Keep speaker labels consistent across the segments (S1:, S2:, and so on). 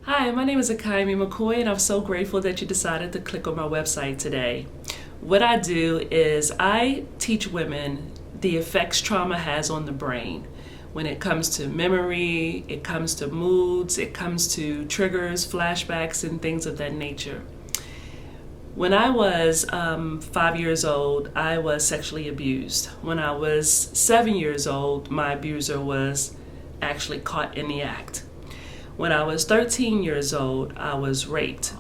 S1: Hi, my name is Akiami McCoy, and I'm so grateful that you decided to click on my website today. What I do is I teach women the effects trauma has on the brain. When it comes to memory, it comes to moods, it comes to triggers, flashbacks, and things of that nature. When I was 5 years old, I was sexually abused. When I was 7 years old, my abuser was actually caught in the act. When I was 13 years old, I was raped.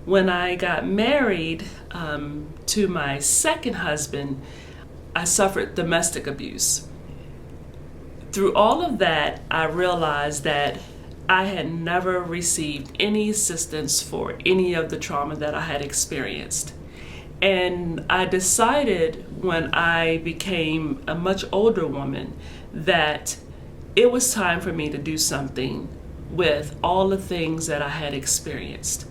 S1: When I got married to my second husband, I suffered domestic abuse. Through all of that, I realized that I had never received any assistance for any of the trauma that I had experienced. And I decided when I became a much older woman that it was time for me to do something with all the things that I had experienced.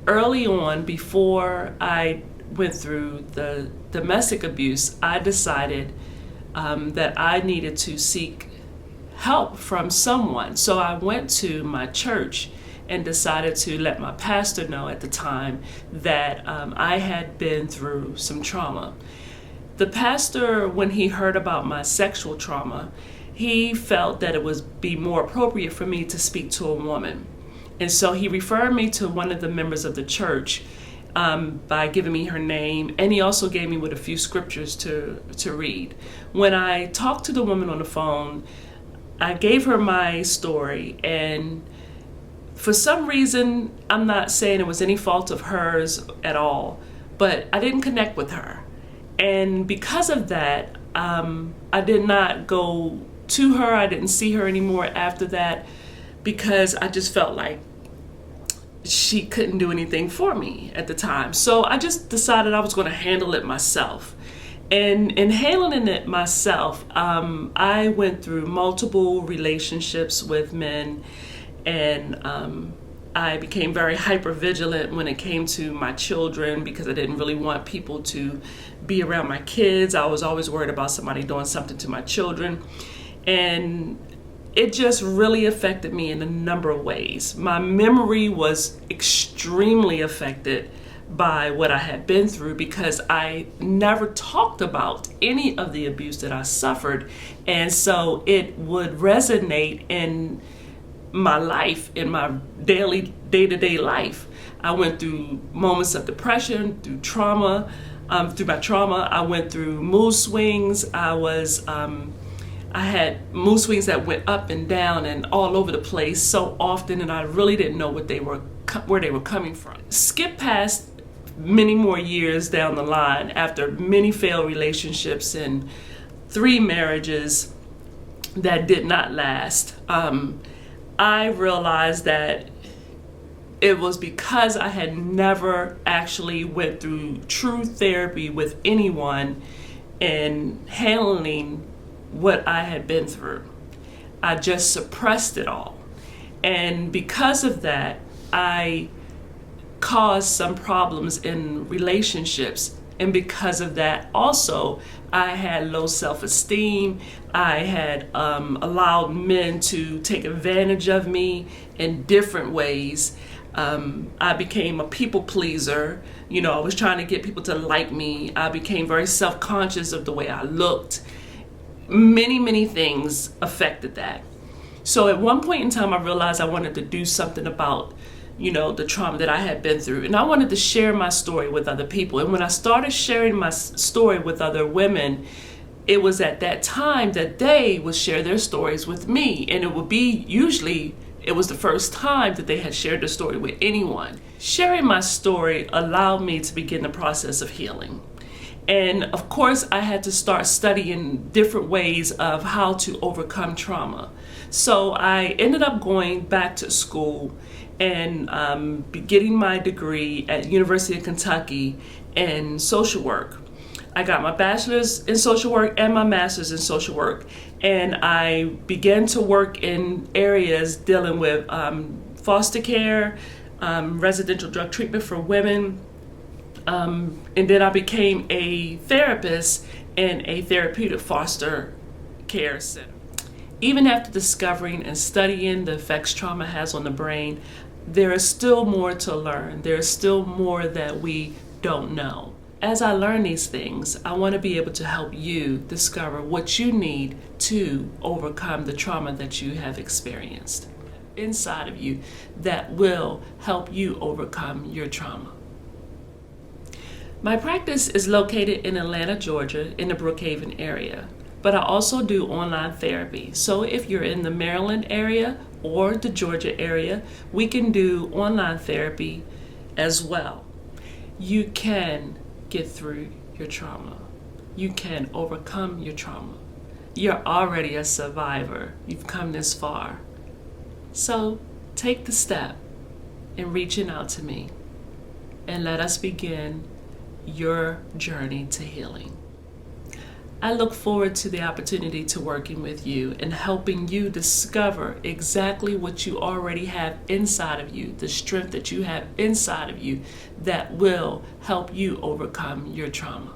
S1: Early on, before I went through the domestic abuse, I decided that I needed to seek help from someone. So I went to my church and decided to let my pastor know at the time that I had been through some trauma. The pastor, when he heard about my sexual trauma, he felt that it would be more appropriate for me to speak to a woman. And so he referred me to one of the members of the church by giving me her name, and he also gave me with a few scriptures to read. When I talked to the woman on the phone, I gave her my story, and for some reason, I'm not saying it was any fault of hers at all, but I didn't connect with her. And because of that, I did not go to her. I didn't see her anymore after that because I just felt like she couldn't do anything for me at the time. So I just decided I was going to handle it myself. And in handling it myself, I went through multiple relationships with men, and I became very hypervigilant when it came to my children because I didn't really want people to be around my kids. I was always worried about somebody doing something to my children. And it just really affected me in a number of ways. My memory was extremely affected by what I had been through because I never talked about any of the abuse that I suffered. And so it would resonate in my life, in my daily, day-to-day life. I went through moments of depression, through trauma, through my trauma. I went through mood swings. I had mood swings that went up and down and all over the place so often, and I really didn't know where they were coming from. Skip past many more years down the line after many failed relationships and 3 marriages that did not last. I realized that it was because I had never actually went through true therapy with anyone and handling what I had been through. I just suppressed it all. And because of that, I caused some problems in relationships. And because of that, also, I had low self-esteem. I had allowed men to take advantage of me in different ways. I became a people pleaser. I was trying to get people to like me. I became very self-conscious of the way I looked. Many things affected that. So at one point in time, I realized I wanted to do something about, the trauma that I had been through. And I wanted to share my story with other people. And when I started sharing my story with other women, it was at that time that they would share their stories with me. And it would be it was the first time that they had shared their story with anyone. Sharing my story allowed me to begin the process of healing. And of course, I had to start studying different ways of how to overcome trauma. So I ended up going back to school and getting my degree at University of Kentucky in social work. I got my bachelor's in social work and my master's in social work. And I began to work in areas dealing with foster care, residential drug treatment for women, and then I became a therapist in a therapeutic foster care center. Even after discovering and studying the effects trauma has on the brain, there is still more to learn. There is still more that we don't know. As I learn these things, I want to be able to help you discover what you need to overcome the trauma that you have experienced inside of you that will help you overcome your trauma. My practice is located in Atlanta, Georgia, in the Brookhaven area, but I also do online therapy. So if you're in the Maryland area or the Georgia area, we can do online therapy as well. You can get through your trauma. You can overcome your trauma. You're already a survivor. You've come this far. So take the step in reaching out to me and let us begin your journey to healing. I look forward to the opportunity to working with you and helping you discover exactly what you already have inside of you, the strength that you have inside of you that will help you overcome your trauma.